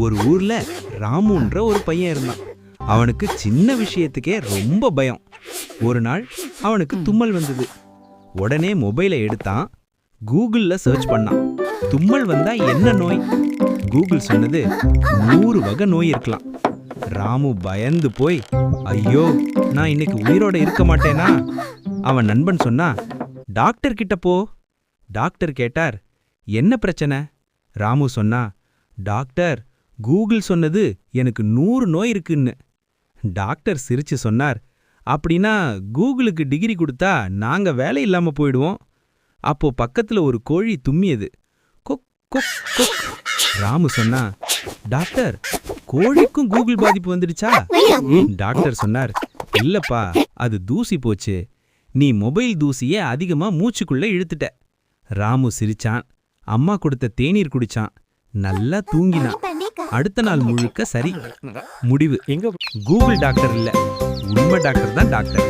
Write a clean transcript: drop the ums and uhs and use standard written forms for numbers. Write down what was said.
ஒரு ஊர்ல ராமுன்ற ஒரு பையன் இருந்தான். அவனுக்கு சின்ன விஷயத்துக்கே ரொம்ப பயம். ஒரு நாள் அவனுக்கு தும்மல் வந்தது. உடனே மொபைலை எடுத்தான், கூகுள்ல சர்ச் பண்ணான். தும்மல் வந்தா என்ன நோய்? கூகுள் சொன்னது 100 வகை நோய் இருக்கலாம். ராமு பயந்து போய், ஐயோ நான் இன்னைக்கு உயிரோட இருக்க மாட்டேனா? அவன் நண்பன் சொன்னா, டாக்டர் கிட்ட போ. டாக்டர் கேட்டார், என்ன பிரச்சனை? ராமு சொன்னா, டாக்டர், கூகுள் சொன்னது எனக்கு 100 நோய் இருக்குன்னு. டாக்டர் சிரிச்சு சொன்னார், அப்படின்னா கூகுளுக்கு டிகிரி கொடுத்தா நாங்க வேலை இல்லாம போயிடுவோம். அப்போ பக்கத்துல ஒரு கோழி தும்மியது. கொக் கொக் கொக். ராமு சொன்னா, டாக்டர், கோழிக்கும் கூகுள் பாதிப்பு வந்துடுச்சா? டாக்டர் சொன்னார், இல்லப்பா, அது தூசி போச்சு. நீ மொபைல் தூசிய அதிகமா மூச்சுக்குள்ள இழுத்துட்ட. ராமு சிரிச்சான். அம்மா கொடுத்த தேநீர் குடிச்சான். நல்லா தூங்கினான். அடுத்த நாள் முழுக்க சரி. முடிவு, கூகுள் டாக்டர் இல்ல, உண்மை டாக்டர் தான் டாக்டர்.